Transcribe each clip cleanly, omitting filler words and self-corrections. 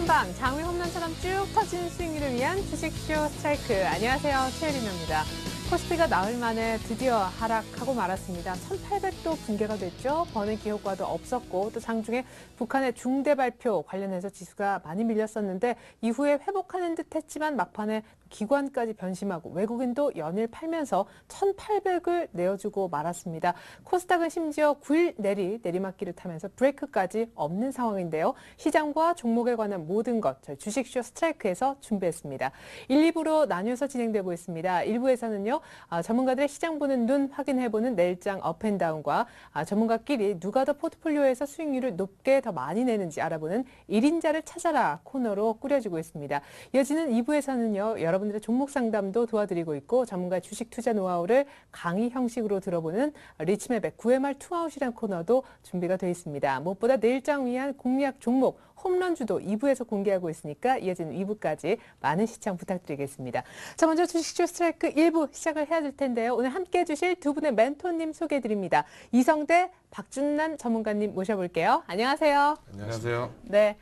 한방 장외 홈런처럼 쭉 터지는 스윙을 위한 주식쇼 스트라이크. 안녕하세요, 최혜림입니다. 코스피가 나흘 만에 드디어 하락하고 말았습니다. 1800도 붕괴가 됐죠. 버닝키 효과도 없었고 또 장중에 북한의 중대 발표 관련해서 지수가 많이 밀렸었는데 이후에 회복하는 듯 했지만 막판에 기관까지 변심하고 외국인도 연일 팔면서 1800을 내어주고 말았습니다. 코스닥은 심지어 9일 내리막길을 타면서 브레이크까지 없는 상황인데요. 시장과 종목에 관한 모든 것 저희 주식쇼 스트라이크에서 준비했습니다. 1, 2부로 나뉘어서 진행되고 있습니다. 1부에서는요. 전문가들의 시장 보는 눈 확인해보는 내일장 업앤다운과 전문가끼리 누가 더 포트폴리오에서 수익률을 높게 더 많이 내는지 알아보는 1인자를 찾아라 코너로 꾸려지고 있습니다. 이어지는 2부에서는요. 여러분들의 종목 상담도 도와드리고 있고 전문가의 주식 투자 노하우를 강의 형식으로 들어보는 리치맵의 9회말 투아웃이라는 코너도 준비가 되어 있습니다. 무엇보다 내일장 위한 공략 종목 홈런주도 2부에서 공개하고 있으니까 이어지는 2부까지 많은 시청 부탁드리겠습니다. 자, 먼저 주식쇼 스트라이크 1부 시작을 해야 될 텐데요. 오늘 함께해 주실 두 분의 멘토님 소개해드립니다. 이성대, 박준남 전문가님 모셔볼게요. 안녕하세요. 안녕하세요. 네.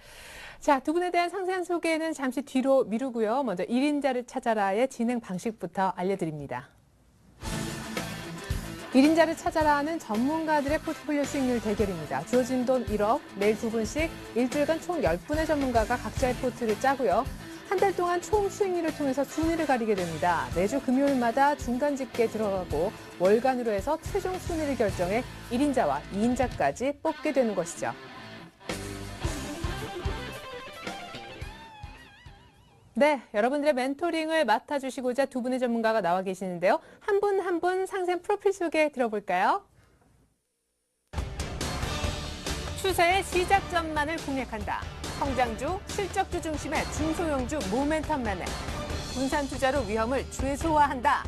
자, 두 분에 대한 상세한 소개는 잠시 뒤로 미루고요. 먼저 1인자를 찾아라의 진행 방식부터 알려드립니다. 1인자를 찾아라는 전문가들의 포트폴리오 수익률 대결입니다. 주어진 돈 1억, 매일 두 분씩 일주일간 총 10분의 전문가가 각자의 포트를 짜고요. 한 달 동안 총 수익률을 통해서 순위를 가리게 됩니다. 매주 금요일마다 중간 집계 들어가고 월간으로 해서 최종 순위를 결정해 1인자와 2인자까지 뽑게 되는 것이죠. 네, 여러분들의 멘토링을 맡아주시고자 두 분의 전문가가 나와 계시는데요. 한 분 한 분 상세한 프로필 소개 들어볼까요? 추세의 시작점만을 공략한다. 성장주, 실적주 중심의 중소형주 모멘텀 매매. 분산 투자로 위험을 최소화한다.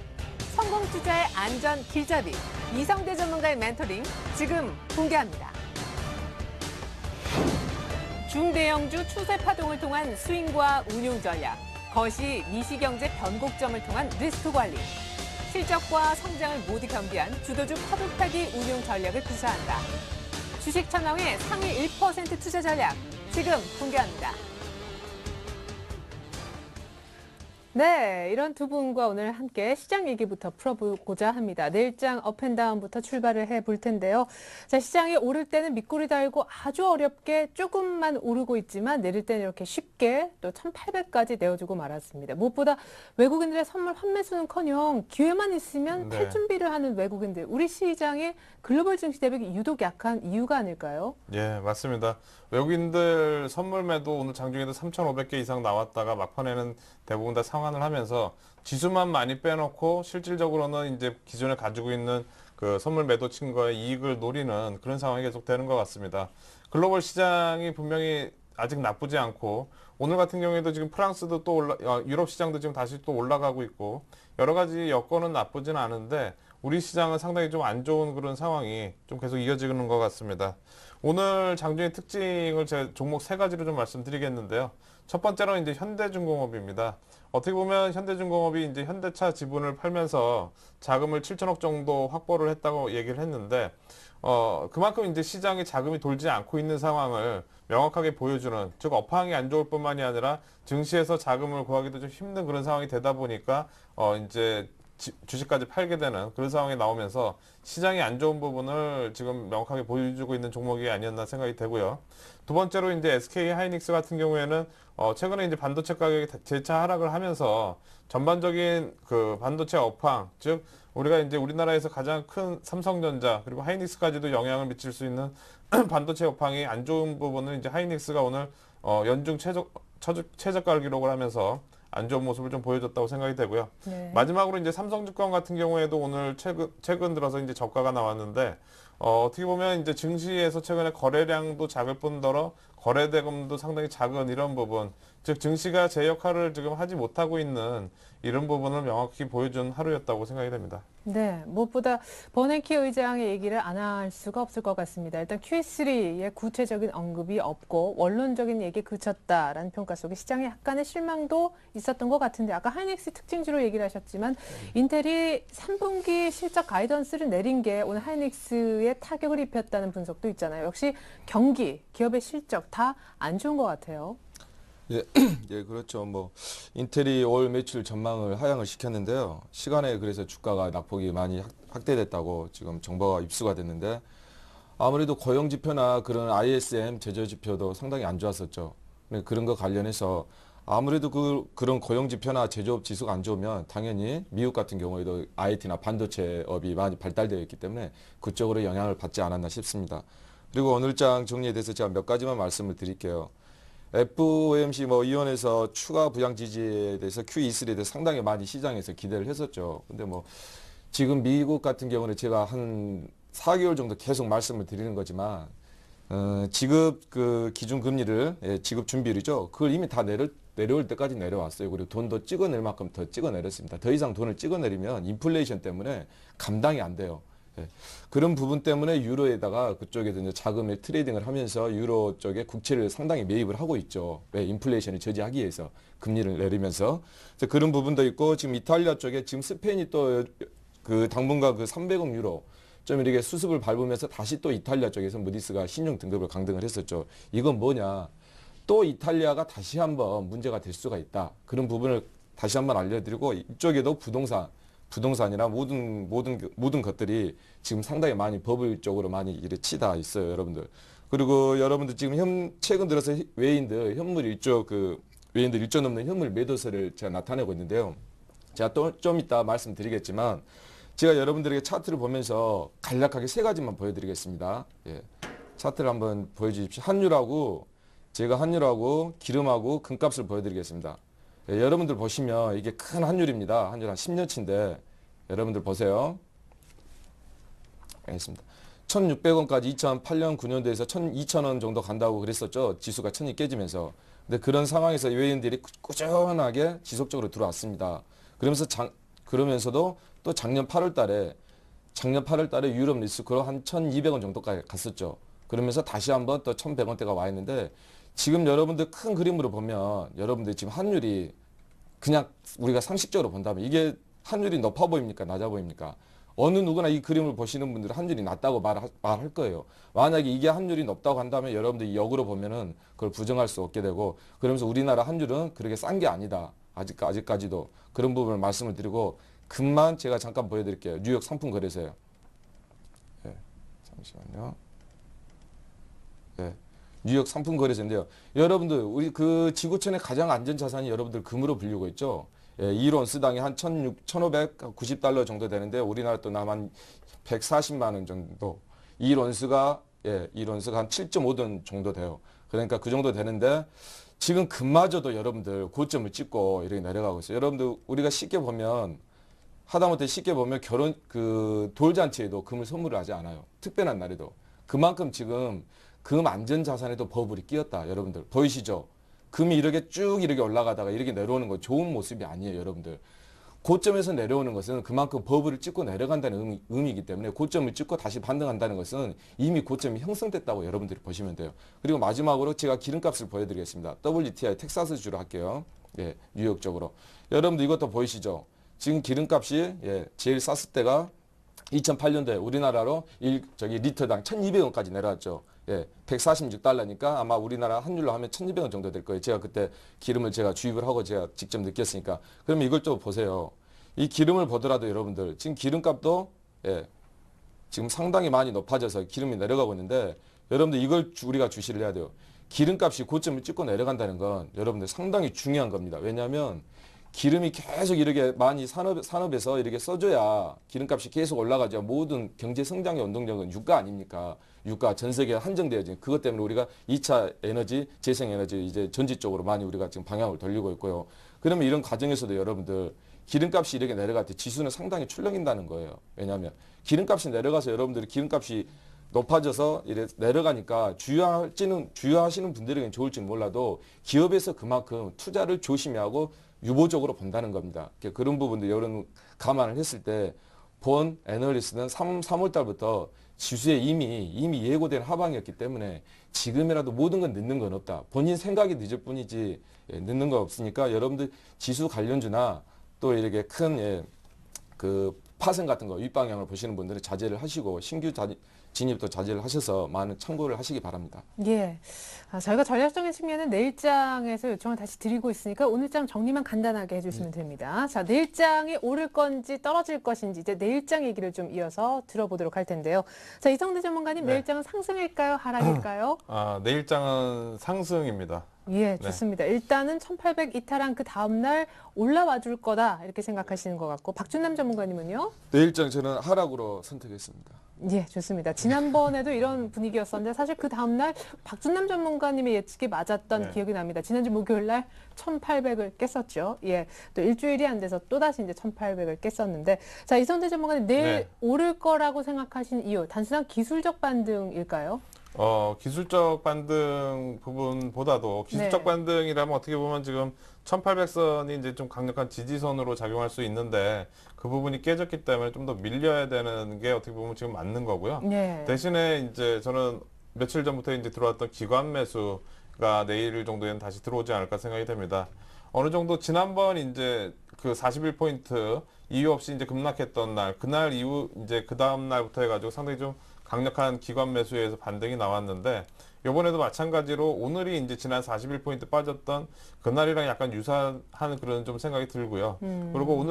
성공 투자의 안전 길잡이. 이성대 전문가의 멘토링 지금 공개합니다. 중대형주 추세 파동을 통한 스윙과 운용 전략, 거시 미시경제 변곡점을 통한 리스크 관리, 실적과 성장을 모두 겸비한 주도주 파도타기 운용 전략을 구사한다. 주식 천왕의 상위 1% 투자 전략, 지금 공개합니다. 네, 이런 두 분과 오늘 함께 시장 얘기부터 풀어보고자 합니다. 내일장 업앤다운부터 출발을 해볼 텐데요. 자, 시장이 오를 때는 밑꼬리 달고 아주 어렵게 조금만 오르고 있지만 내릴 때는 이렇게 쉽게 또 1800까지 내어주고 말았습니다. 무엇보다 외국인들의 선물 환매수는커녕 기회만 있으면 팔 준비를 하는 외국인들. 우리 시장의 글로벌 증시 대비가 유독 약한 이유가 아닐까요? 예, 맞습니다. 외국인들 선물 매도 오늘 장중에도 3,500개 이상 나왔다가 막판에는 대부분 다 상환을 하면서 지수만 많이 빼놓고 실질적으로는 이제 기존에 가지고 있는 그 선물 매도 친 거에 이익을 노리는 그런 상황이 계속 되는 것 같습니다. 글로벌 시장이 분명히 아직 나쁘지 않고 오늘 같은 경우에도 지금 프랑스도 또 유럽 시장도 지금 다시 또 올라가고 있고 여러 가지 여건은 나쁘진 않은데 우리 시장은 상당히 좀 안 좋은 그런 상황이 좀 계속 이어지는 것 같습니다. 오늘 장중의 특징을 제 종목 세 가지로 좀 말씀드리겠는데요. 첫 번째로 이제 현대중공업입니다. 어떻게 보면 현대중공업이 이제 현대차 지분을 팔면서 자금을 7천억 정도 확보를 했다고 얘기를 했는데, 그만큼 이제 시장에 자금이 돌지 않고 있는 상황을 명확하게 보여주는, 즉 업황이 안 좋을 뿐만이 아니라 증시에서 자금을 구하기도 좀 힘든 그런 상황이 되다 보니까 이제 주식까지 팔게 되는 그런 상황이 나오면서 시장이 안 좋은 부분을 지금 명확하게 보여주고 있는 종목이 아니었나 생각이 되고요. 두 번째로 이제 SK 하이닉스 같은 경우에는 최근에 이제 반도체 가격이 재차 하락을 하면서 전반적인 그 반도체 업황, 즉 우리가 이제 우리나라에서 가장 큰 삼성전자 그리고 하이닉스까지도 영향을 미칠 수 있는 반도체 업황이 안 좋은 부분은 이제 하이닉스가 오늘 연중 최저가 기록을 하면서 안 좋은 모습을 좀 보여줬다고 생각이 되고요. 네. 마지막으로 이제 삼성증권 같은 경우에도 오늘 최근 들어서 이제 저가가 나왔는데 어떻게 보면 이제 증시에서 최근에 거래량도 작을 뿐더러 거래대금도 상당히 작은 이런 부분, 즉 증시가 제 역할을 지금 하지 못하고 있는 이런 부분을 명확히 보여준 하루였다고 생각이 됩니다. 네, 무엇보다 버냉키 의장의 얘기를 안 할 수가 없을 것 같습니다. 일단 Q3의 구체적인 언급이 없고 원론적인 얘기에 그쳤다라는 평가 속에 시장에 약간의 실망도 있었던 것 같은데 아까 하이닉스 특징주로 얘기를 하셨지만 인텔이 3분기 실적 가이던스를 내린 게 오늘 하이닉스에 타격을 입혔다는 분석도 있잖아요. 역시 경기, 기업의 실적 다 안 좋은 것 같아요. 예, 예, 그렇죠. 뭐 인텔이 올 매출 전망을 하향을 시켰는데요. 시간에 그래서 주가가 낙폭이 많이 확대됐다고 지금 정보가 입수가 됐는데 아무래도 고용 지표나 그런 ISM 제조 지표도 상당히 안 좋았었죠. 그런 거 관련해서 아무래도 그런 고용 지표나 제조업 지수가 안 좋으면 당연히 미국 같은 경우에도 IT나 반도체업이 많이 발달되어 있기 때문에 그쪽으로 영향을 받지 않았나 싶습니다. 그리고 오늘장 정리에 대해서 제가 몇 가지만 말씀을 드릴게요. FOMC 위원회에서 추가 부양 지지에 대해서 QE3에 대해서 상당히 많이 시장에서 기대를 했었죠. 근데 지금 미국 같은 경우는 제가 한 4개월 정도 계속 말씀을 드리는 거지만 지급 그 기준 금리를 지급 준비율이죠. 그걸 이미 다 내려올 때까지 내려왔어요. 그리고 돈도 찍어낼 만큼 더 찍어내렸습니다. 더 이상 돈을 찍어내리면 인플레이션 때문에 감당이 안 돼요. 그런 부분 때문에 유로에다가 그쪽에서 이제 자금을 트레이딩을 하면서 유로 쪽에 국채를 상당히 매입을 하고 있죠. 왜? 인플레이션을 저지하기 위해서 금리를 내리면서. 그런 부분도 있고 지금 이탈리아 쪽에 지금 스페인이 또 그 당분간 그 300억 유로 좀 이렇게 수습을 밟으면서 다시 또 이탈리아 쪽에서 무디스가 신용 등급을 강등을 했었죠. 이건 뭐냐? 또 이탈리아가 다시 한번 문제가 될 수가 있다. 그런 부분을 다시 한번 알려드리고 이쪽에도 부동산이나 모든 것들이 지금 상당히 많이 버블 쪽으로 많이 이래 치다 있어요, 여러분들. 그리고 여러분들 지금 최근 들어서 외인들 1조 넘는 현물 매도세를 제가 나타내고 있는데요. 제가 또 좀 이따 말씀드리겠지만 제가 여러분들에게 차트를 보면서 간략하게 세 가지만 보여드리겠습니다. 예. 차트를 한번 보여주십시오. 제가 한율하고 기름하고 금값을 보여드리겠습니다. 예, 여러분들 보시면 이게 큰 한율입니다. 한율 한 10년치인데 여러분들 보세요. 알겠습니다. 1,600원까지 2008년 9년도에서 2,000원 정도 간다고 그랬었죠. 지수가 천이 깨지면서. 근데 그런 상황에서 외인들이 꾸준하게 지속적으로 들어왔습니다. 그러면서도 또 작년 8월 달에 유럽 리스크로 한 1,200원 정도까지 갔었죠. 그러면서 다시 한번 또 1,100원대가 와 있는데 지금 여러분들 큰 그림으로 보면 여러분들 지금 환율이 그냥 우리가 상식적으로 본다면 이게 환율이 높아 보입니까? 낮아 보입니까? 어느 누구나 이 그림을 보시는 분들은 환율이 낮다고 말할 거예요. 만약에 이게 환율이 높다고 한다면 여러분들이 역으로 보면은 그걸 부정할 수 없게 되고 그러면서 우리나라 환율은 그렇게 싼 게 아니다. 아직까지도 그런 부분을 말씀을 드리고 금만 제가 잠깐 보여드릴게요. 뉴욕 상품 거래소예요. 네, 잠시만요. 네. 뉴욕 상품 거래소인데요. 여러분들 우리 그 지구촌의 가장 안전 자산이 여러분들 금으로 불리고 있죠. 예, 1온스당이 한 1,590달러 정도 되는데 우리나라 또 남한 140만 원 정도. 1온스가 한 7.5돈 정도 돼요. 그러니까 그 정도 되는데 지금 금마저도 여러분들 고점을 찍고 이렇게 내려가고 있어요. 여러분들 우리가 하다못해 쉽게 보면 돌잔치에도 금을 선물을 하지 않아요. 특별한 날에도. 그만큼 지금 금 안전 자산에도 버블이 끼었다. 여러분들 보이시죠? 금이 이렇게 쭉 이렇게 올라가다가 이렇게 내려오는 거 좋은 모습이 아니에요. 여러분들. 고점에서 내려오는 것은 그만큼 버블을 찍고 내려간다는 의미이기 때문에 고점을 찍고 다시 반등한다는 것은 이미 고점이 형성됐다고 여러분들이 보시면 돼요. 그리고 마지막으로 제가 기름값을 보여드리겠습니다. WTI 텍사스주로 할게요. 예, 뉴욕 쪽으로. 여러분들 이것도 보이시죠? 지금 기름값이 제일 쌌을 때가 2008년도에 우리나라로 리터당 1,200원까지 내려왔죠. 예, 146달러니까 아마 우리나라 환율로 하면 1,200원 정도 될 거예요. 제가 그때 기름을 제가 주입을 하고 제가 직접 느꼈으니까. 그러면 이걸 좀 보세요. 이 기름을 보더라도 여러분들 지금 기름값도 지금 상당히 많이 높아져서 기름이 내려가고 있는데 여러분들 이걸 우리가 주시를 해야 돼요. 기름값이 고점을 찍고 내려간다는 건 여러분들 상당히 중요한 겁니다. 왜냐하면 기름이 계속 이렇게 많이 산업에서 이렇게 써줘야 기름값이 계속 올라가죠. 모든 경제 성장의 원동력은 유가 아닙니까? 유가 전 세계에 한정되어진 그것 때문에 우리가 2차 에너지, 재생에너지 이제 전지 쪽으로 많이 우리가 지금 방향을 돌리고 있고요. 그러면 이런 과정에서도 여러분들 기름값이 이렇게 내려갈 때 지수는 상당히 출렁인다는 거예요. 왜냐하면 기름값이 내려가서 여러분들이 기름값이 높아져서 이래 내려가니까 주유하시는 분들에게는 좋을지 몰라도 기업에서 그만큼 투자를 조심히 하고 유보적으로 본다는 겁니다. 그런 부분들 이런 감안을 했을 때 본 애널리스트는 3월 달부터 지수에 이미 예고된 하방이었기 때문에 지금이라도 모든 건 늦는 건 없다. 본인 생각이 늦을 뿐이지 늦는 건 없으니까 여러분들 지수 관련주나 또 이렇게 큰 그 파생 같은 거 윗방향을 보시는 분들은 자제를 하시고 신규 진입도 자제를 하셔서 많은 참고를 하시기 바랍니다. 예. 저희가 전략적인 측면은 내일장에서 요청을 다시 드리고 있으니까 오늘장 정리만 간단하게 해주시면 됩니다. 자, 내일장이 오를 건지 떨어질 것인지 이제 내일장 얘기를 좀 이어서 들어보도록 할 텐데요. 자, 이성대 전문가님, 네. 내일장은 상승일까요? 하락일까요? 내일장은 상승입니다. 예, 좋습니다. 일단은 1800 이탈한 그 다음날 올라와 줄 거다 이렇게 생각하시는 것 같고 박준남 전문가님은요? 내일장 저는 하락으로 선택했습니다. 예, 좋습니다. 지난번에도 이런 분위기였었는데 사실 그 다음날 박준남 전문가님의 예측이 맞았던 네. 기억이 납니다. 지난주 목요일 날 1800을 깼었죠. 예, 또 일주일이 안 돼서 또다시 이제 1800을 깼었는데 자, 이성대 전문가님 내일 네. 오를 거라고 생각하신 이유 단순한 기술적 반등일까요? 기술적 반등 부분보다도 기술적 네. 반등이라면 어떻게 보면 지금 1800선이 이제 좀 강력한 지지선으로 작용할 수 있는데 그 부분이 깨졌기 때문에 좀 더 밀려야 되는 게 어떻게 보면 지금 맞는 거고요. 네. 대신에 이제 저는 며칠 전부터 이제 들어왔던 기관 매수가 내일 정도에는 다시 들어오지 않을까 생각이 됩니다. 어느 정도 지난번 이제 그 41포인트 이유 없이 이제 급락했던 날, 그날 이후 이제 그 다음 날부터 해가지고 상당히 좀 강력한 기관 매수에 의해서 반등이 나왔는데 이번에도 마찬가지로 오늘이 이제 지난 41포인트 빠졌던 그날이랑 약간 유사한 그런 좀 생각이 들고요. 그리고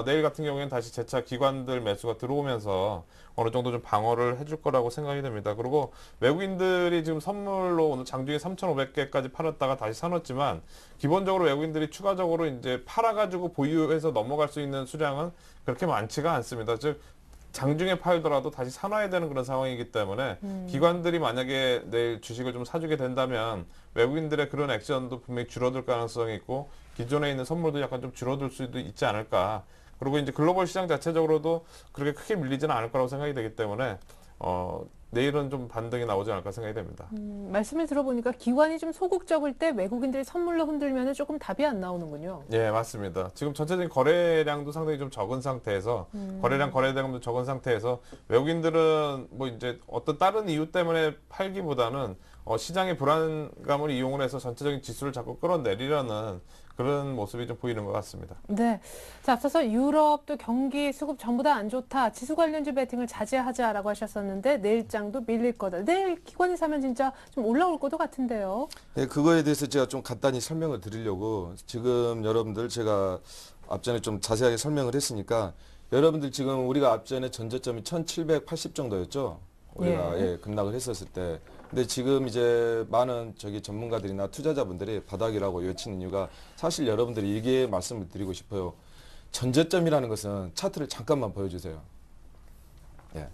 내일 같은 경우에는 다시 재차 기관들 매수가 들어오면서 어느 정도 좀 방어를 해줄 거라고 생각이 됩니다. 그리고 외국인들이 지금 선물로 오늘 장중에 3,500개까지 팔았다가 다시 사놓지만 기본적으로 외국인들이 추가적으로 이제 팔아가지고 보유해서 넘어갈 수 있는 수량은 그렇게 많지가 않습니다. 즉 장중에 팔더라도 다시 사놔야 되는 그런 상황이기 때문에 기관들이 만약에 내일 주식을 좀 사주게 된다면 외국인들의 그런 액션도 분명히 줄어들 가능성이 있고 기존에 있는 선물도 약간 좀 줄어들 수도 있지 않을까. 그리고 이제 글로벌 시장 자체적으로도 그렇게 크게 밀리지는 않을 거라고 생각이 되기 때문에 내일은 좀 반등이 나오지 않을까 생각이 됩니다. 말씀을 들어보니까 기관이 좀 소극적일 때 외국인들이 선물로 흔들면 조금 답이 안 나오는군요. 예, 맞습니다. 지금 전체적인 거래량도 상당히 좀 적은 상태에서 거래량 거래대금도 적은 상태에서 외국인들은 뭐 이제 어떤 다른 이유 때문에 팔기보다는 시장의 불안감을 이용을 해서 전체적인 지수를 자꾸 끌어내리려는 그런 모습이 좀 보이는 것 같습니다. 네. 자, 앞서서 유럽도 경기, 수급 전부 다 안 좋다. 지수 관련주 베팅을 자제하자라고 하셨었는데 내일장도 밀릴 거다. 내일 기관이 사면 진짜 좀 올라올 것도 같은데요. 네, 그거에 대해서 제가 좀 간단히 설명을 드리려고 지금 여러분들 제가 앞전에 좀 자세하게 설명을 했으니까 여러분들 지금 우리가 앞전에 전저점이 1780 정도였죠. 우리가 예. 급락을 했었을 때. 근데 지금 이제 많은 전문가들이나 투자자분들이 바닥이라고 외치는 이유가 사실 여러분들이 이게 말씀을 드리고 싶어요. 전저점이라는 것은 차트를 잠깐만 보여주세요. 예.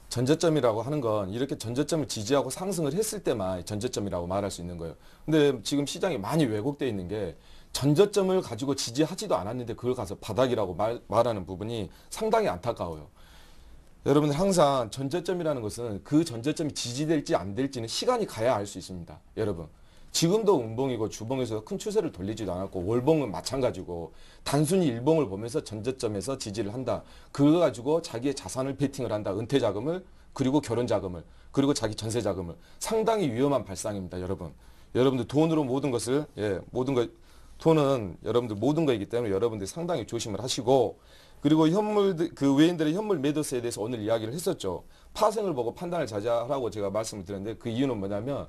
전저점이라고 하는 건 이렇게 전저점을 지지하고 상승을 했을 때만 전저점이라고 말할 수 있는 거예요. 근데 지금 시장이 많이 왜곡되어 있는 게 전저점을 가지고 지지하지도 않았는데 그걸 가서 바닥이라고 말하는 부분이 상당히 안타까워요. 여러분들 항상 전저점이라는 것은 그 전저점이 지지될지 안 될지는 시간이 가야 알 수 있습니다. 여러분. 지금도 음봉이고 주봉에서 큰 추세를 돌리지도 않았고 월봉은 마찬가지고 단순히 일봉을 보면서 전저점에서 지지를 한다. 그거 가지고 자기의 자산을 베팅을 한다. 은퇴 자금을 그리고 결혼 자금을 그리고 자기 전세 자금을 상당히 위험한 발상입니다. 여러분. 여러분들 돈으로 모든 것을 돈은 여러분들 모든 거이기 때문에 여러분들이 상당히 조심을 하시고 그리고 그 외인들의 현물 매도세에 대해서 오늘 이야기를 했었죠. 파생을 보고 판단을 자제하라고 제가 말씀을 드렸는데 그 이유는 뭐냐면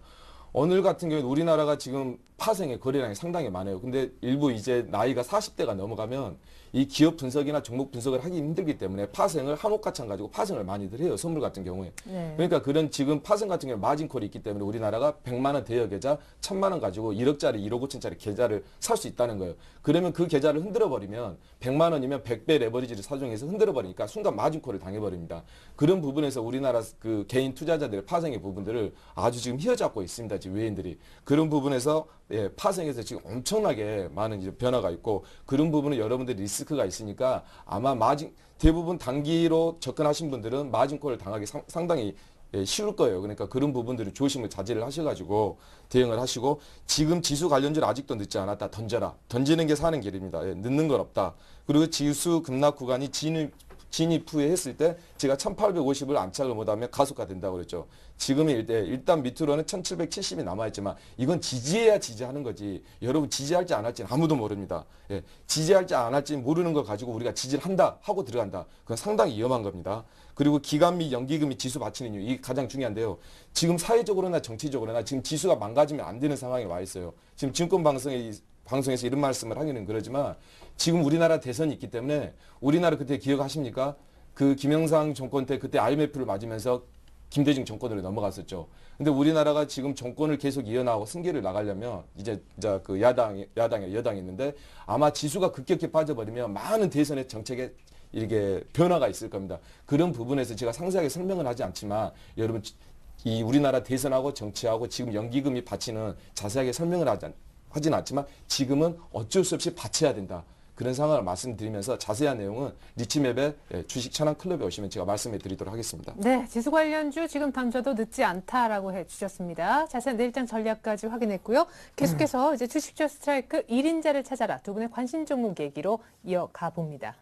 오늘 같은 경우에 우리나라가 지금 파생의 거래량이 상당히 많아요. 근데 일부 이제 나이가 40대가 넘어가면 이 기업 분석이나 종목 분석을 하기 힘들기 때문에 파생을 한옥가창 가지고 파생을 많이들 해요. 선물 같은 경우에. 네. 그러니까 그런 지금 파생 같은 경우에 마진콜이 있기 때문에 우리나라가 100만 원 대여 계좌 1000만 원 가지고 1억짜리 1억 5천짜리 계좌를 살 수 있다는 거예요. 그러면 그 계좌를 흔들어 버리면 100만 원이면 100배 레버리지를 사용해서 흔들어 버리니까 순간 마진콜을 당해 버립니다. 그런 부분에서 우리나라 그 개인 투자자들의 파생의 부분들을 아주 지금 휘어잡고 있습니다. 지금 외인들이. 그런 부분에서 파생에서 지금 엄청나게 많은 이제 변화가 있고 그런 부분은 여러분들이 리스크가 있으니까 아마 대부분 단기로 접근하신 분들은 마진콜을 당하기 상당히 쉬울 거예요. 그러니까 그런 부분들을 조심을 자제를 하셔가지고 대응을 하시고 지금 지수 관련주를 아직도 늦지 않았다. 던져라. 던지는 게 사는 길입니다. 늦는 건 없다. 그리고 지수 급락 구간이 진입 후에 했을 때 제가 1850을 안착을 못하면 가속화된다고 그랬죠. 지금의 일단 밑으로는 1770이 남아있지만 이건 지지해야 지지하는 거지. 여러분 지지할지 안 할지는 아무도 모릅니다. 예, 지지할지 안 할지 모르는 걸 가지고 우리가 지지를 한다 하고 들어간다. 그건 상당히 위험한 겁니다. 그리고 기간 및 연기금이 지수 받치는 이유, 이게 가장 중요한데요. 지금 사회적으로나 정치적으로나 지금 지수가 망가지면 안 되는 상황에 와 있어요. 지금 방송에서 이런 말씀을 하기는 그러지만 지금 우리나라 대선이 있기 때문에 우리나라 그때 기억하십니까? 그 김영삼 정권 때 그때 IMF를 맞으면서 김대중 정권으로 넘어갔었죠. 근데 우리나라가 지금 정권을 계속 이어나가고 승계를 나가려면 이제 그 여당이 있는데 아마 지수가 급격히 빠져버리면 많은 대선의 정책에 이렇게 변화가 있을 겁니다. 그런 부분에서 제가 상세하게 설명을 하지 않지만 여러분 이 우리나라 대선하고 정치하고 지금 연기금이 받치는 자세하게 설명을 하진 않지만 지금은 어쩔 수 없이 받쳐야 된다. 그런 상황을 말씀드리면서 자세한 내용은 리치맵의 주식 천안 클럽에 오시면 제가 말씀해 드리도록 하겠습니다. 네, 지수 관련주 지금 던져도 늦지 않다라고 해주셨습니다. 자세한 내일장 전략까지 확인했고요. 계속해서 이제 주식주 스트라이크 1인자를 찾아라 두 분의 관심 종목 얘기로 이어가 봅니다.